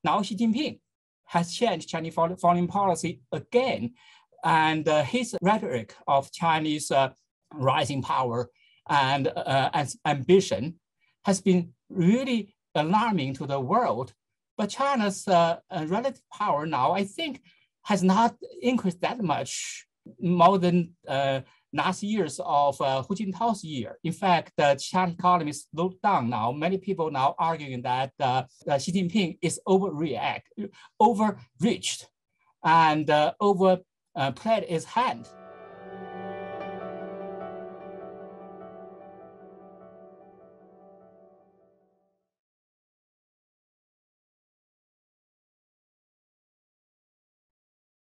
now Xi Jinping has changed Chinese foreign policy again. And his rhetoric of Chinese rising power and ambition has been really alarming to the world. But China's relative power now, I think, has not increased that much more than last years of Hu Jintao's year. In fact, the Chinese economy slowed down now. Many people now arguing that Xi Jinping is overreached, and overplayed his hand.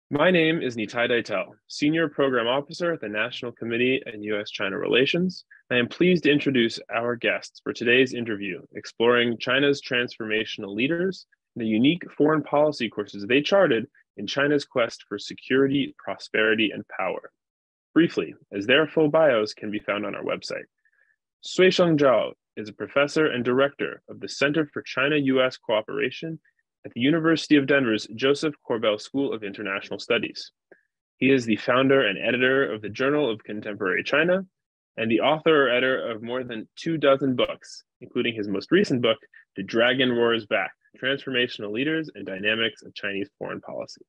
My name is Nitai Daitel, Senior Program Officer at the National Committee on U.S.-China Relations. I am pleased to introduce our guests for today's interview, exploring China's transformational leaders and the unique foreign policy courses they charted in China's quest for security, prosperity, and power. Briefly, as their full bios can be found on our website. Suisheng Zhao is a professor and director of the Center for China-U.S. Cooperation at the University of Denver's Joseph Corbell School of International Studies. He is the founder and editor of the Journal of Contemporary China and the author or editor of more than 24 books, including his most recent book, The Dragon Roars Back: Transformational Leaders and Dynamics of Chinese Foreign Policy.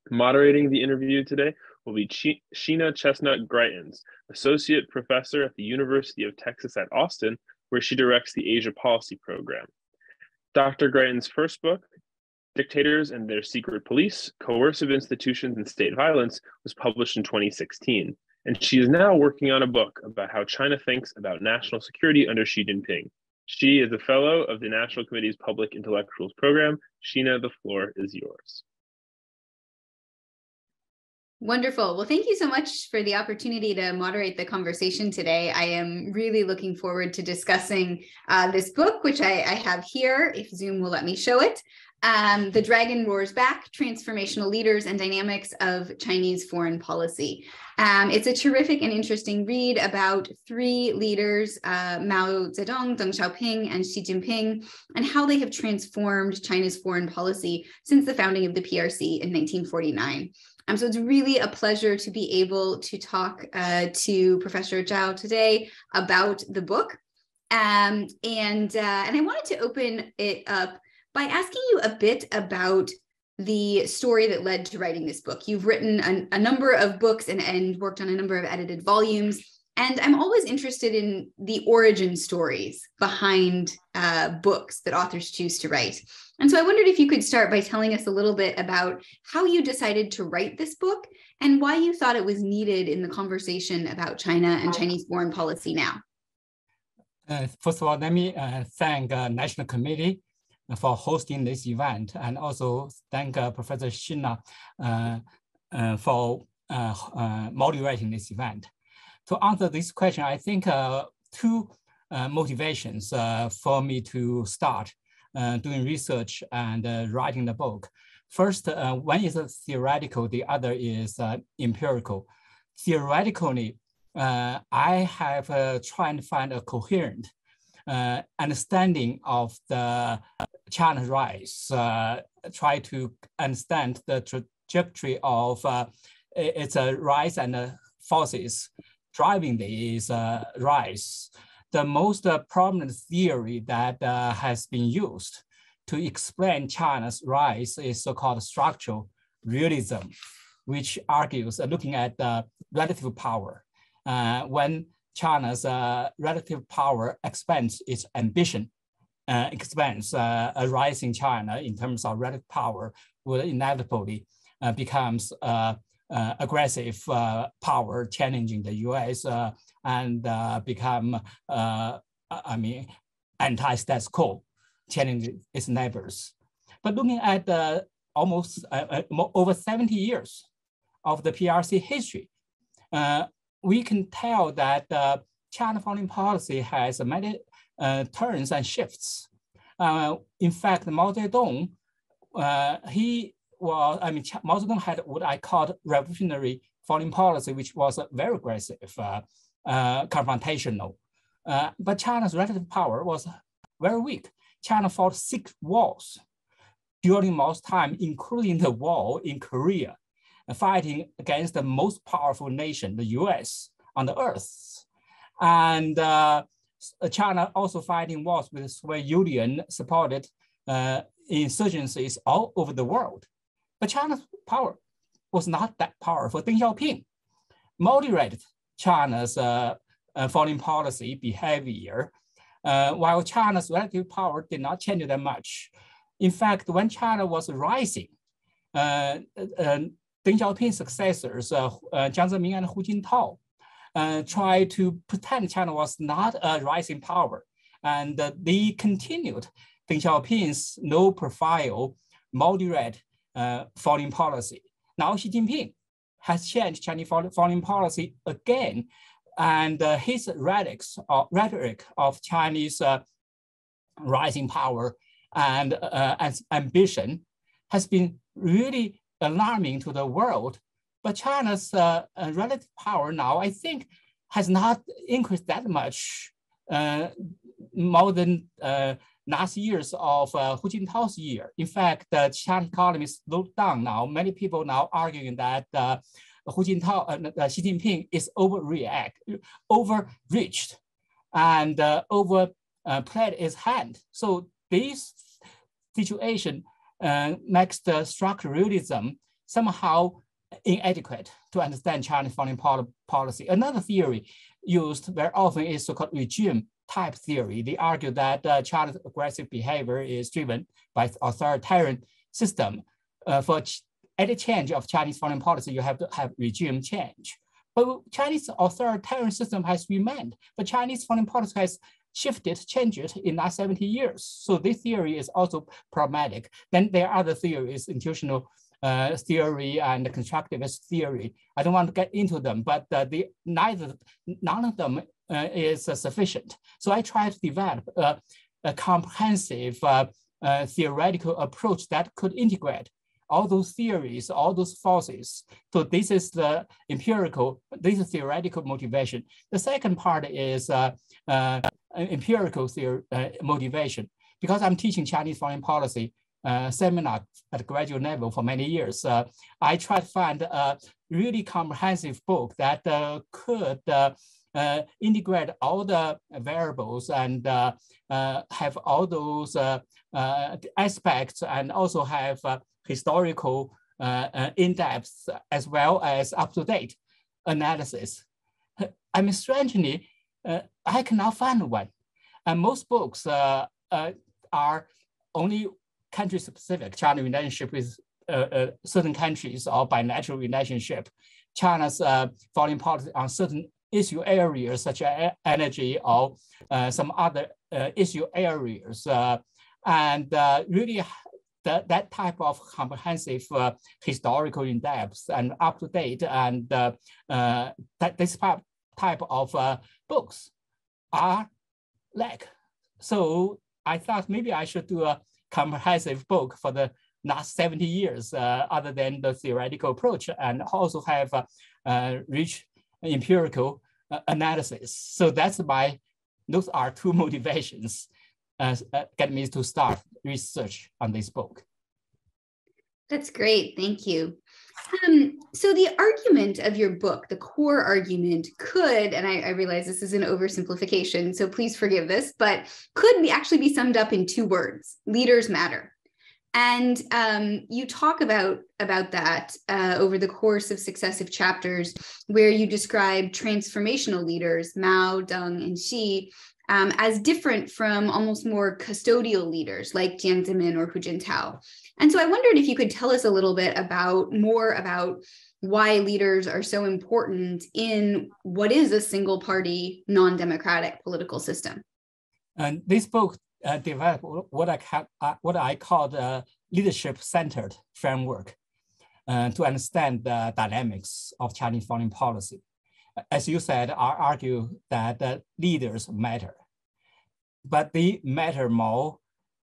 Moderating the interview today will be Sheena Chestnut Greitens, Associate Professor at the University of Texas at Austin, where she directs the Asia Policy Program. Dr. Greitens' first book, Dictators and Their Secret Police, Coercive Institutions and State Violence, was published in 2016. And she is now working on a book about how China thinks about national security under Xi Jinping. She is a fellow of the National Committee's Public Intellectuals Program. Sheena, the floor is yours. Wonderful. Well, thank you so much for the opportunity to moderate the conversation today. I am really looking forward to discussing this book, which I have here, if Zoom will let me show it. The Dragon Roars Back: Transformational Leaders and Dynamics of Chinese Foreign Policy. It's a terrific and interesting read about three leaders, Mao Zedong, Deng Xiaoping, and Xi Jinping, and how they have transformed China's foreign policy since the founding of the PRC in 1949. So it's really a pleasure to be able to talk to Professor Zhao today about the book. And I wanted to open it up by asking you a bit about the story that led to writing this book. You've written a number of books and worked on a number of edited volumes. And I'm always interested in the origin stories behind books that authors choose to write. And so I wondered if you could start by telling us a little bit about how you decided to write this book and why you thought it was needed in the conversation about China and Chinese foreign policy now. First of all, let me thank National Committee for hosting this event, and also thank Professor Sheena for moderating this event. To answer this question, I think two motivations for me to start doing research and writing the book. First, one is theoretical, the other is empirical. Theoretically, I have tried to find a coherent understanding of the China's rise, try to understand the trajectory of its rise and forces driving this rise. The most prominent theory that has been used to explain China's rise is so-called structural realism, which argues looking at the relative power. When China's relative power expands, its ambition expands, a rising China in terms of relative power will inevitably becomes aggressive power challenging the US and become, anti-status quo, challenging its neighbors. But looking at almost over 70 years of the PRC history, we can tell that China foreign policy has many turns and shifts. In fact, Mao Zedong, Mao Zedong had what I called revolutionary foreign policy, which was very aggressive, confrontational. But China's relative power was very weak. China fought 6 wars during Mao's time, including the war in Korea, fighting against the most powerful nation, the US, on the earth. And China also fighting wars with the Soviet Union, supported insurgencies all over the world. But China's power was not that powerful. Deng Xiaoping moderated China's foreign policy behavior, while China's relative power did not change that much. In fact, when China was rising, Deng Xiaoping's successors, Jiang Zemin and Hu Jintao, tried to pretend China was not a rising power. And they continued Deng Xiaoping's low-profile, moderate foreign policy. Now Xi Jinping has changed Chinese foreign policy again, and his rhetoric of Chinese rising power and ambition has been really alarming to the world. But China's relative power now, I think, has not increased that much, more than last years of Hu Jintao's year. In fact, the Chinese economy slowed down now. Many people now arguing that Hu Jintao, Xi Jinping is overreached and overplayed his hand. So this situation makes the structuralism somehow inadequate to understand Chinese foreign policy. Another theory used very often is so-called regime type theory. They argue that China's aggressive behavior is driven by authoritarian system. For any change of Chinese foreign policy, you have to have regime change. But Chinese authoritarian system has remained, but Chinese foreign policy has shifted, changed in the last 70 years. So this theory is also problematic. Then there are other theories, institutional theory and constructivist theory. I don't want to get into them, but none of them is sufficient. So I try to develop a comprehensive theoretical approach that could integrate all those theories, all those forces. So this is the this is theoretical motivation. The second part is empirical motivation. Because I'm teaching Chinese foreign policy seminar at graduate level for many years, I try to find a really comprehensive book that could integrate all the variables and have all those aspects, and also have historical in-depth as well as up-to-date analysis. I mean, strangely, I cannot find one. And most books are only country-specific. China relationship with certain countries or bilateral relationship. China's foreign policy on certain issue areas such as energy or some other issue areas. And really that type of comprehensive historical in-depth and up-to-date and this type of books are lack. So I thought maybe I should do a comprehensive book for the last 70 years other than the theoretical approach, and also have rich empirical analysis. So those are two motivations get me to start research on this book. That's great, thank you. So the argument of your book, the core argument could, and I realize this is an oversimplification, so please forgive this, but could actually be summed up in two words: leaders matter. And you talk about that over the course of successive chapters, where you describe transformational leaders, Mao, Deng, and Xi, as different from almost more custodial leaders like Jiang Zemin or Hu Jintao. And so I wondered if you could tell us a little bit more about why leaders are so important in what is a single party, non-democratic political system. And this book developed what I call the leadership-centered framework to understand the dynamics of Chinese foreign policy. As you said, I argue that leaders matter, but they matter more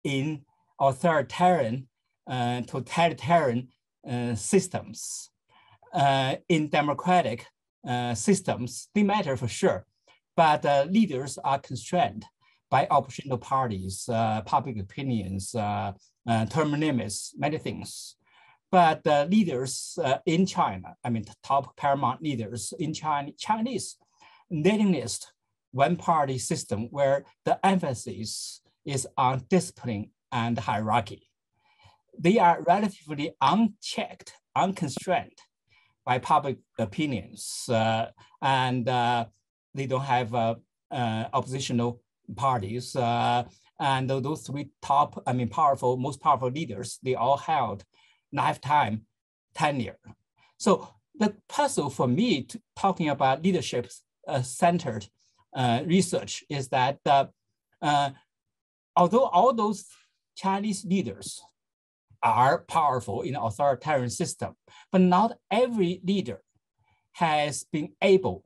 in authoritarian, totalitarian systems. In democratic systems, they matter for sure, but leaders are constrained by oppositional parties, public opinions, term limits, many things. But the leaders in China, I mean, the top paramount leaders in Chinese nationalist one-party system where the emphasis is on discipline and hierarchy. They are relatively unchecked, unconstrained by public opinions, and they don't have oppositional parties. And those three top, most powerful leaders, they all held lifetime tenure. So the puzzle for me talking about leadership centered research is that although all those Chinese leaders are powerful in an authoritarian system, but not every leader has been able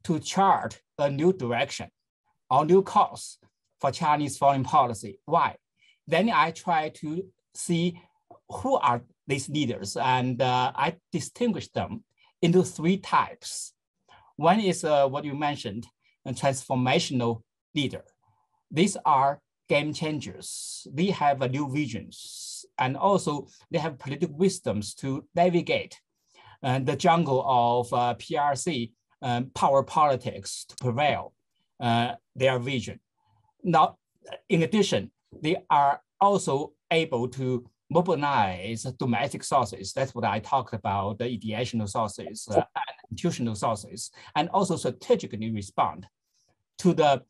to chart a new direction or new course for Chinese foreign policy. Why? Then I try to see who are these leaders, and I distinguish them into three types. One is what you mentioned, a transformational leader. These are game changers. They have new visions, and also they have political wisdoms to navigate the jungle of PRC power politics to prevail their vision. Now, in addition, they are also able to mobilize domestic sources. That's what I talked about, the ideational sources and institutional sources, and also strategically respond to the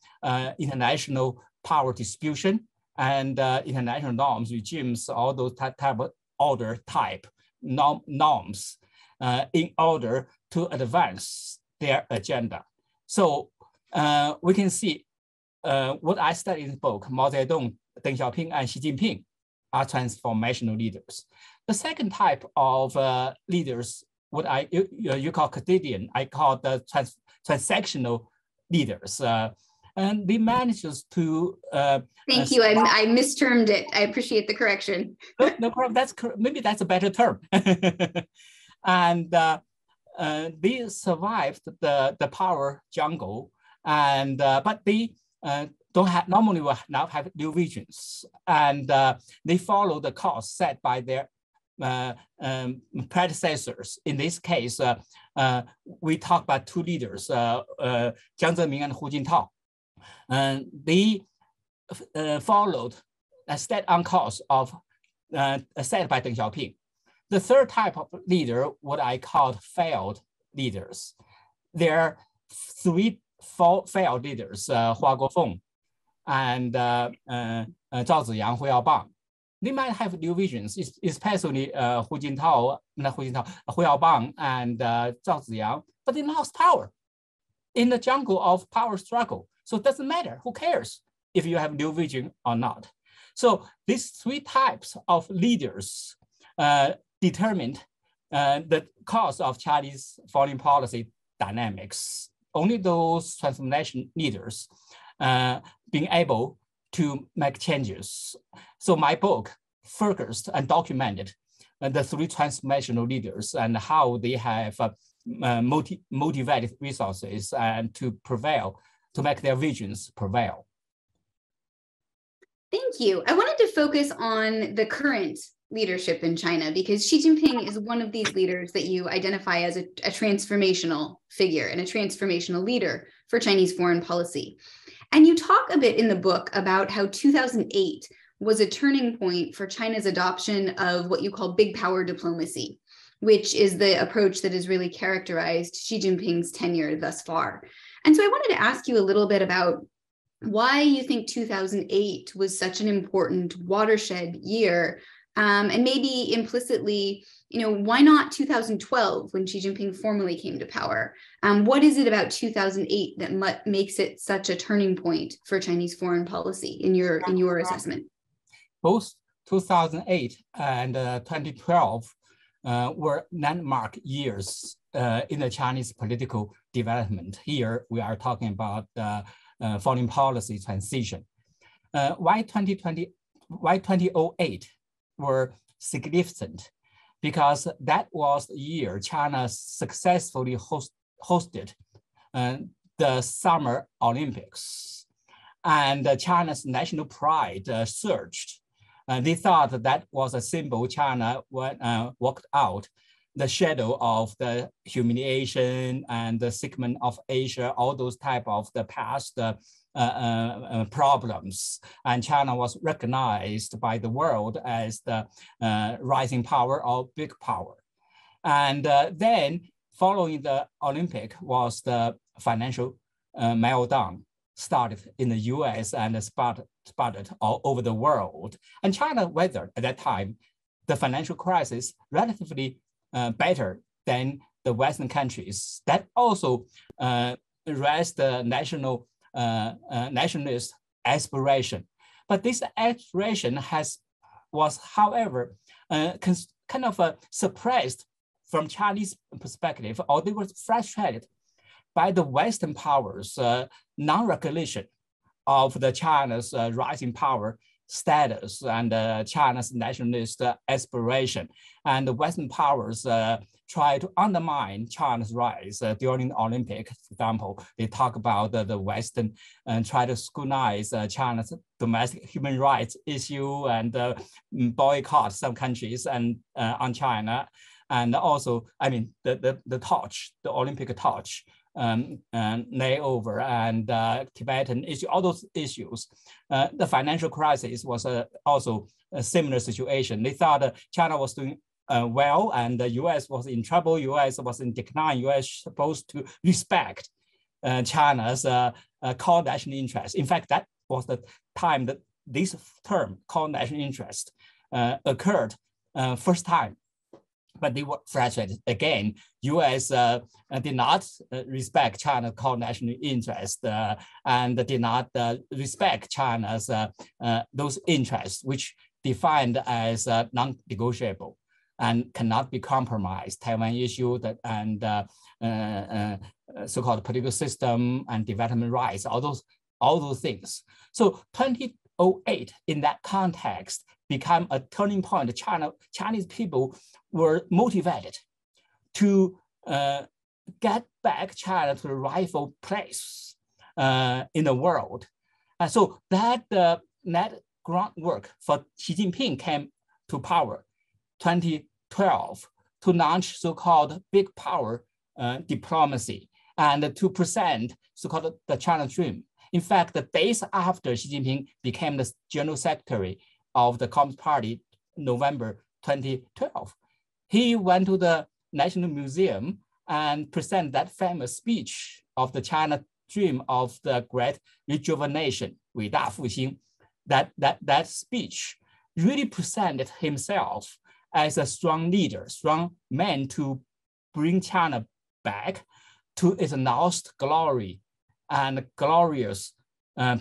international power distribution and international norms, regimes, all those type of order type norms in order to advance their agenda. So we can see what I studied in the book, Mao Zedong, Deng Xiaoping, and Xi Jinping are transformational leaders. The second type of leaders, what you call quotidian, I call the transactional leaders. And they manages to thank you. I mistermed it. I appreciate the correction. No problem. Maybe that's a better term. And they survived the power jungle, and but they normally will now have new visions, and they follow the course set by their predecessors. In this case, we talk about two leaders, Jiang Zemin and Hu Jintao. And they followed a set-on course of set by Deng Xiaoping. The third type of leader, what I called failed leaders. There are four failed leaders, Hua Guofeng and Zhao Ziyang, Hu Yaobang. They might have new visions, especially Hu Yaobang and Zhao Ziyang, but they lost power in the jungle of power struggle. So it doesn't matter, who cares if you have new vision or not. So these three types of leaders determined the course of Chinese foreign policy dynamics. Only those transformation leaders being able to make changes. So my book focused and documented the three transformational leaders and how they have motivated resources and to prevail, to make their visions prevail. Thank you. I wanted to focus on the current leadership in China because Xi Jinping is one of these leaders that you identify as a transformational figure and a transformational leader for Chinese foreign policy. And you talk a bit in the book about how 2008 was a turning point for China's adoption of what you call big power diplomacy, which is the approach that has really characterized Xi Jinping's tenure thus far. And so I wanted to ask you a little bit about why you think 2008 was such an important watershed year, and maybe implicitly, why not 2012 when Xi Jinping formally came to power? What is it about 2008 that makes it such a turning point for Chinese foreign policy in your assessment? Both 2008 and 2012 were landmark years in the Chinese political development. Here we are talking about foreign policy transition. Why 2008 were significant? Because that was the year China successfully hosted the Summer Olympics, and China's national pride surged They thought that was a symbol China walked out the shadow of the humiliation and the segment of Asia, all those type of the past problems. And China was recognized by the world as the rising power or big power. And then following the Olympic was the financial meltdown started in the US and spotted all over the world. And China weathered at that time the financial crisis relatively better than the Western countries. That also raised the nationalist aspiration. But this aspiration was, however, kind of suppressed from Chinese perspective, or they were frustrated by the Western powers' non-recognition of the China's rising power status and China's nationalist aspiration. And the Western powers try to undermine China's rise during the Olympic. For example, they talk about the Western and try to scrutinize China's domestic human rights issue and boycott some countries and on China. And also, I mean, the torch, the Olympic torch, layover and Tibetan issue, all those issues. The financial crisis was also a similar situation. They thought China was doing well and the US was in trouble, US was in decline, US supposed to respect China's core national interest. In fact, that was the time that this term, core national interest, occurred first time. But they were frustrated again. US did not respect China's core national interest and did not respect China's those interests, which defined as non-negotiable and cannot be compromised. Taiwan issue and so-called political system and development rights, all those things. So 2008 in that context became a turning point. Chinese people were motivated to get back China to the rightful place in the world. So that groundwork for Xi Jinping came to power 2012 to launch so-called big power diplomacy and to present so-called the China Dream. In fact, the days after Xi Jinping became the General Secretary of the Communist Party, November 2012, he went to the National Museum and presented that famous speech of the China Dream of the Great Rejuvenation, 伟大复兴. That speech really presented himself as a strong leader, strong man to bring China back to its lost glory and glorious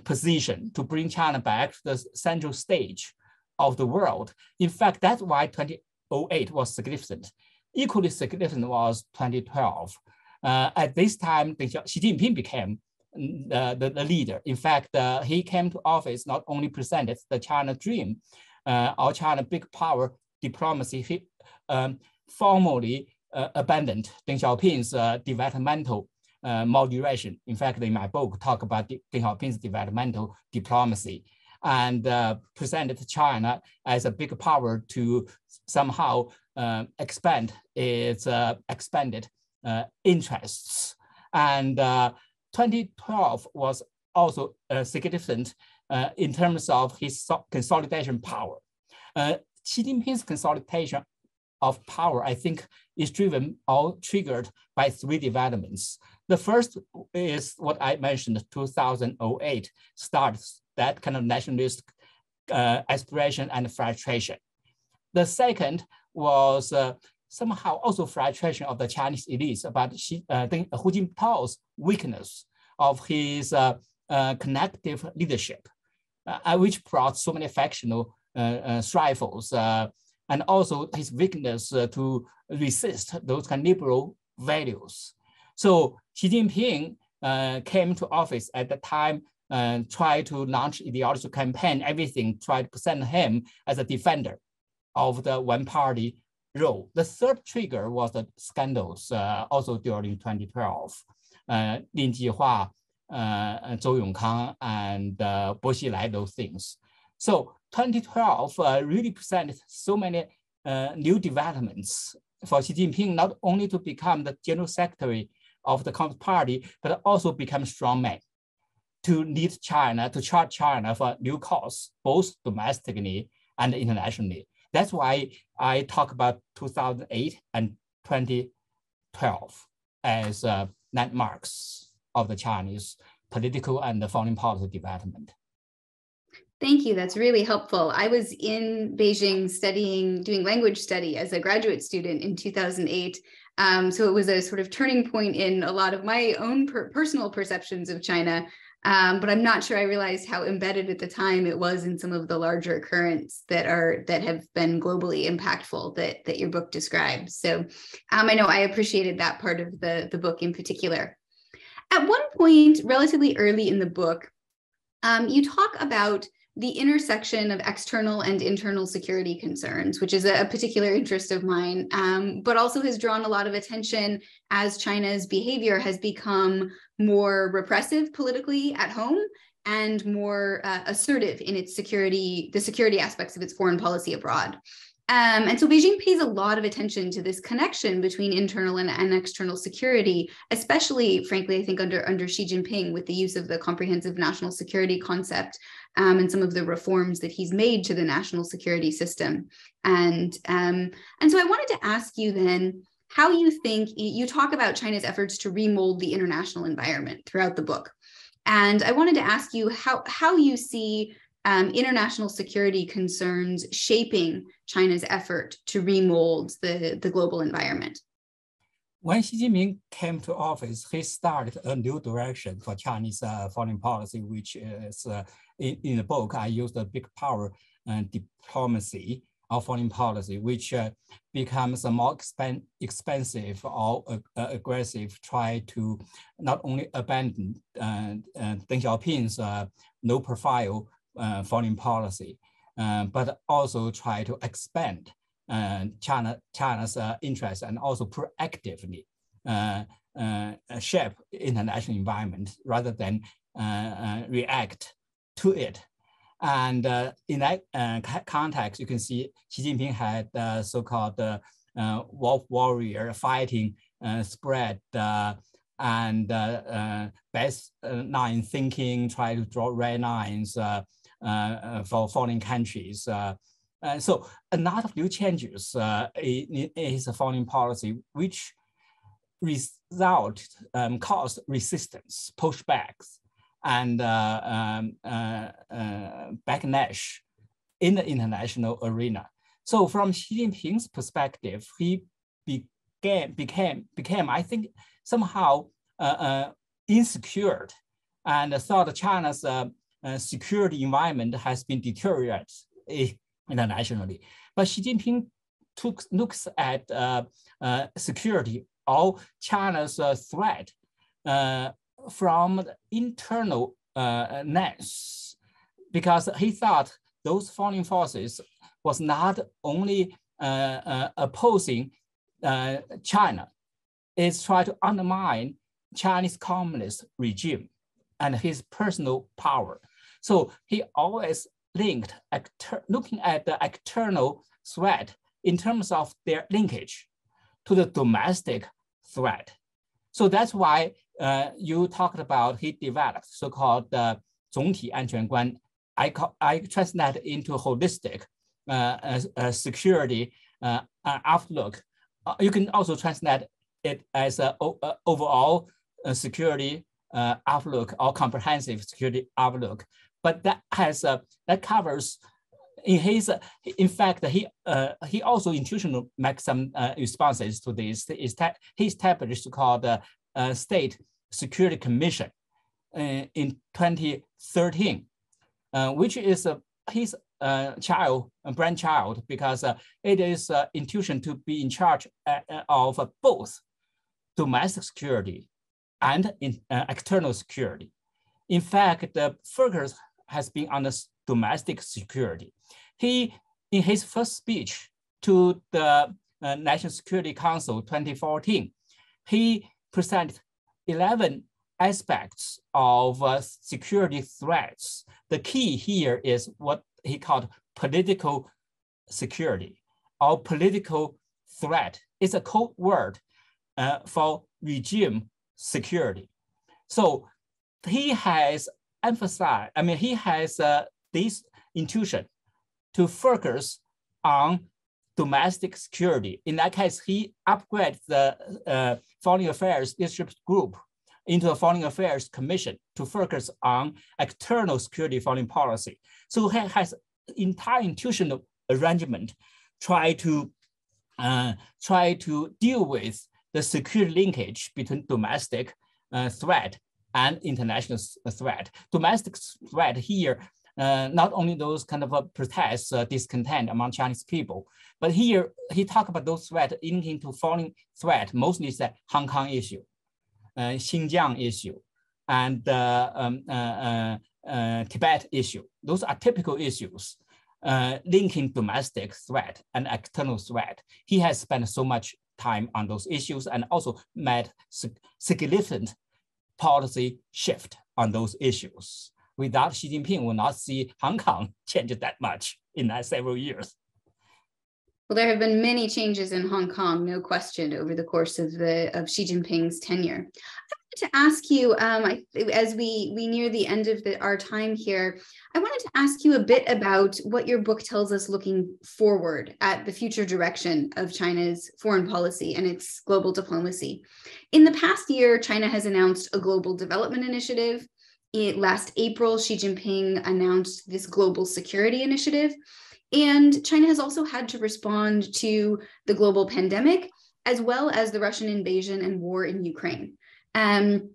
position, to bring China back to the central stage of the world. In fact, that's why 2008 was significant. Equally significant was 2012. At this time, Xi Jinping became the leader. In fact, he came to office, not only presented the China Dream or China big power diplomacy, he formally abandoned Deng Xiaoping's developmental moderation. In fact, in my book, talk about Deng Xiaoping's developmental diplomacy and presented China as a big power to somehow expand its expanded interests. And 2012 was also significant in terms of his consolidation power. Xi Jinping's consolidation of power, I think, is driven or triggered by three developments. The first is what I mentioned, 2008 starts that kind of nationalist aspiration and frustration. The second was somehow also frustration of the Chinese elites about Hu Jintao's weakness of his connective leadership, which brought so many factional strifles, and also his weakness to resist those kind of liberal values. So Xi Jinping came to office at the time and tried to launch ideological campaign, everything, tried to present him as a defender of the one-party rule. The third trigger was the scandals, also during 2012, Lin Jihua, Zhou Yongkang, and Bo Xilai, those things. So 2012 really presented so many new developments for Xi Jinping, not only to become the general secretary of the Communist Party, but also become strongman to lead China, to chart China for new course, both domestically and internationally. That's why I talk about 2008 and 2012 as landmarks of the Chinese political and foreign policy development. Thank you. That's really helpful. I was in Beijing doing language study as a graduate student in 2008. So it was a sort of turning point in a lot of my own personal perceptions of China. But I'm not sure I realized how embedded at the time it was in some of the larger currents that have been globally impactful that your book describes. So I know I appreciated that part of the book in particular. At one point, relatively early in the book, you talk about the intersection of external and internal security concerns, which is a particular interest of mine, but also has drawn a lot of attention as China's behavior has become more repressive politically at home and more assertive in its the security aspects of its foreign policy abroad. And so Beijing pays a lot of attention to this connection between internal and external security, especially, frankly, I think under Xi Jinping, with the use of the comprehensive national security concept and some of the reforms that he's made to the national security system. And so I wanted to ask you then how you think, you talk about China's efforts to remold the international environment throughout the book. And I wanted to ask you how you see international security concerns shaping China's effort to remold the global environment. When Xi Jinping came to office, he started a new direction for Chinese foreign policy, which is in the book, I used a big power diplomacy of foreign policy, which becomes a more expensive or aggressive, try to not only abandon Deng Xiaoping's low profile foreign policy, but also try to expand China's interests and also proactively shape international environment rather than react to it. And in that context, you can see Xi Jinping had so-called wolf warrior fighting spread and baseline thinking, try to draw red lines for foreign countries. So a lot of new changes in his foreign policy, which caused resistance, pushbacks, and backlash in the international arena. So from Xi Jinping's perspective, he became, I think, somehow insecure and thought China's security environment has been deteriorated internationally. But Xi Jinping looks at security or China's threat from the internal lens, because he thought those foreign forces was not only opposing China, it's trying to undermine Chinese communist regime and his personal power. So he always linked looking at the external threat in terms of their linkage to the domestic threat. So that's why you talked about he developed so-called 总体安全观. I translate into holistic security outlook. You can also translate it as an overall security outlook or comprehensive security outlook. But that has that covers in fact he also intentionally makes some responses to this. He established called State Security Commission in 2013, which is his brainchild, because it is intuition to be in charge of both domestic security and external security. In fact, the focus has been on the domestic security. He, in his first speech to the National Security Council 2014, he presented 11 aspects of security threats. The key here is what he called political security or political threat. It's a code word for regime security. So he has emphasized, he has this intuition to focus on domestic security. In that case, he upgraded the Foreign Affairs Leadership Group into a Foreign Affairs Commission to focus on external security foreign policy. So he has entire institutional arrangement try to deal with the security linkage between domestic threat and international threat. Domestic threat here, not only those kind of protests, discontent among Chinese people, but here he talked about those threats linking to foreign threat, mostly the Hong Kong issue, Xinjiang issue, and Tibet issue. Those are typical issues linking domestic threat and external threat. He has spent so much time on those issues and also made significant policy shift on those issues. Without Xi Jinping, we will not see Hong Kong change that much in that several years. Well, there have been many changes in Hong Kong, no question, over the course of Xi Jinping's tenure. I wanted to ask you, as we near the end of our time here, I wanted to ask you a bit about what your book tells us looking forward at the future direction of China's foreign policy and its global diplomacy. In the past year, China has announced a global development initiative. Last April, Xi Jinping announced this global security initiative. And China has also had to respond to the global pandemic, as well as the Russian invasion and war in Ukraine. And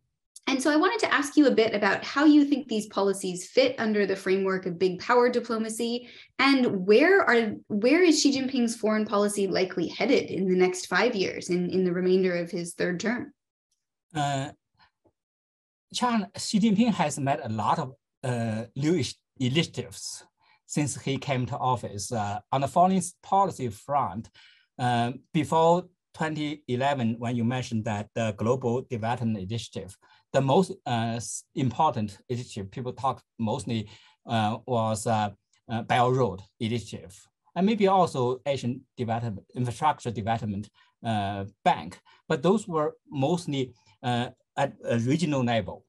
so I wanted to ask you a bit about how you think these policies fit under the framework of big power diplomacy, and where is Xi Jinping's foreign policy likely headed in the next 5 years, in the remainder of his third term? Xi Jinping has made a lot of new initiatives since he came to office. On the foreign policy front, before 2011, when you mentioned that the Global Development Initiative, the most important initiative people talk mostly was Belt and Road Initiative, and maybe also Asian Development Infrastructure Development Bank. But those were mostly at a regional level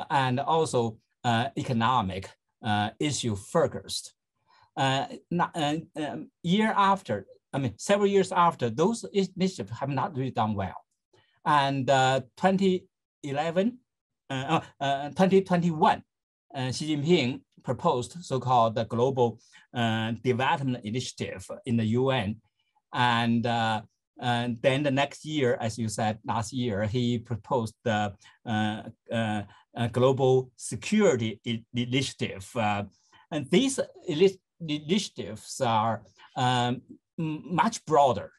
and also economic issue focused. Several years after, those initiatives have not really done well. And 2021, Xi Jinping proposed so-called the Global Development Initiative in the UN. And then the next year, as you said, last year, he proposed the Global Security Initiative. And these initiatives are much broader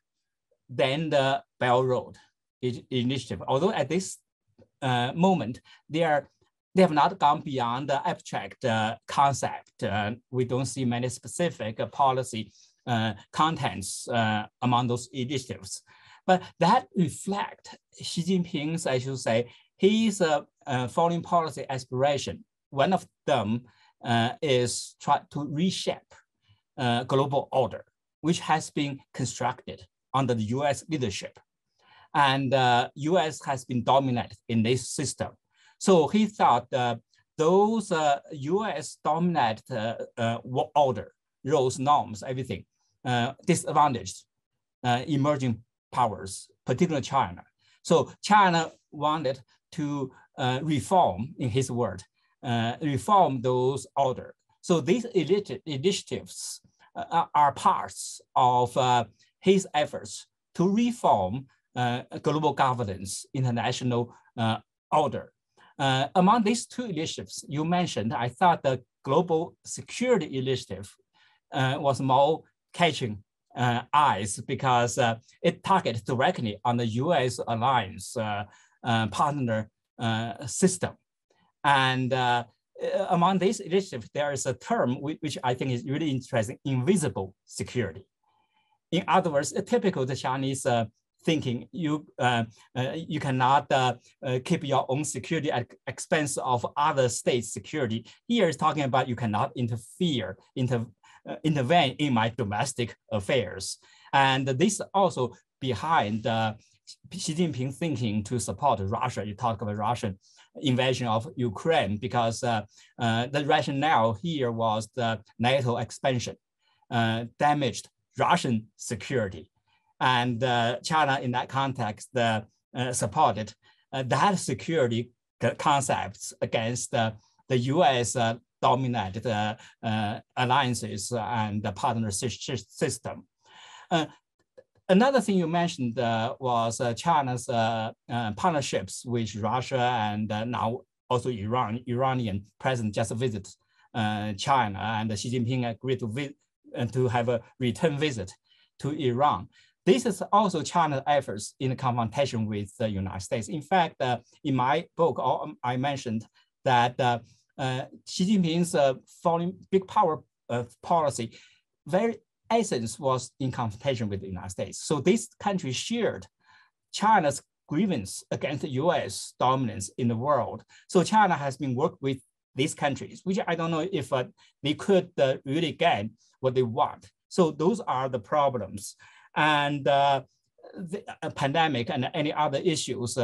than the Belt and Road Initiative. Although at this moment, they have not gone beyond the abstract concept. We don't see many specific policy contents among those initiatives. But that reflects Xi Jinping's, I should say, his foreign policy aspiration. One of them is try to reshape global order, which has been constructed under the US leadership. And US has been dominant in this system. So he thought those US dominant order, rules, norms, everything, disadvantaged emerging powers, particularly China. So China wanted to reform, in his word, reform those order. So these initiatives are parts of his efforts to reform global governance, international order. Among these two initiatives you mentioned, I thought the Global Security Initiative was more catching eyes because it targets directly on the US alliance partner system. And among these initiatives, there is a term which I think is really interesting: invisible security. In other words, typical the Chinese thinking, you cannot keep your own security at expense of other states' security. Here is talking about you cannot interfere, intervene in my domestic affairs. And this also behind Xi Jinping thinking to support Russia. You talk about Russian invasion of Ukraine because the rationale here was the NATO expansion damaged Russian security. And China in that context supported that security concepts against the US dominated alliances and the partnership system. Another thing you mentioned was China's partnerships with Russia and now also Iran. Iranian president just visited China, and Xi Jinping agreed to have a return visit to Iran. This is also China's efforts in confrontation with the United States. In fact, in my book, I mentioned that Xi Jinping's foreign big power policy, very essence was in confrontation with the United States. So this country shared China's grievance against the US dominance in the world. So China has been working with these countries, which I don't know if they could really get what they want. So those are the problems. And the pandemic and any other issues,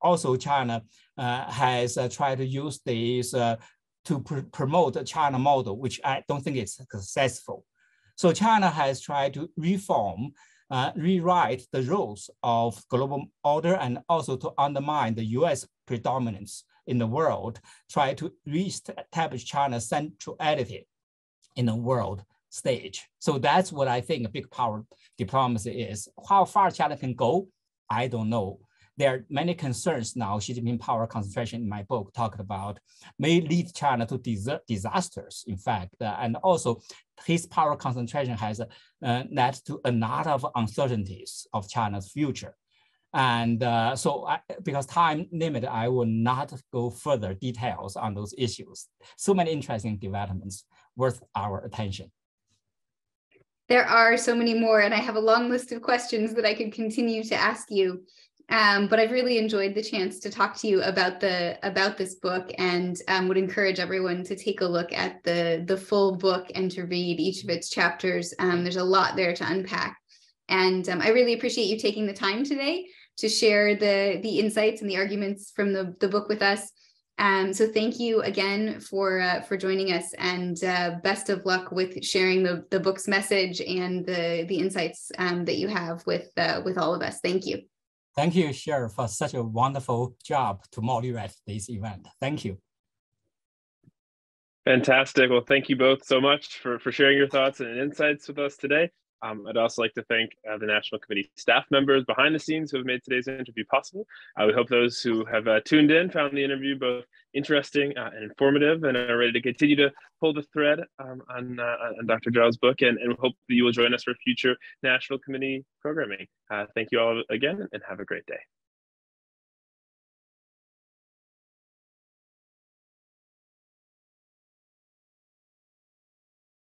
also China has tried to use these to promote the China model, which I don't think is successful. So China has tried to reform, rewrite the rules of global order and also to undermine the US predominance in the world, try to reestablish China's centrality in the world stage. So that's what I think a big power diplomacy is. How far China can go, I don't know. There are many concerns now. Xi Jinping power concentration in my book talked about may lead China to disasters, in fact, and also his power concentration has led to a lot of uncertainties of China's future. And because time limit, I will not go further details on those issues. So many interesting developments worth our attention. There are so many more, and I have a long list of questions that I could continue to ask you. But I've really enjoyed the chance to talk to you about this book, and would encourage everyone to take a look at the full book and to read each of its chapters. There's a lot there to unpack, and I really appreciate you taking the time today to share the insights and the arguments from the book with us. So thank you again for joining us, and best of luck with sharing the book's message and the insights that you have with all of us. Thank you. Thank you, Cheryl, for such a wonderful job to moderate this event. Thank you. Fantastic. Well, thank you both so much for sharing your thoughts and insights with us today. I'd also like to thank the National Committee staff members behind the scenes who have made today's interview possible. We hope those who have tuned in found the interview both interesting and informative and are ready to continue to pull the thread on Dr. Zhao's book, and hope that you will join us for future National Committee programming. Thank you all again, and have a great day.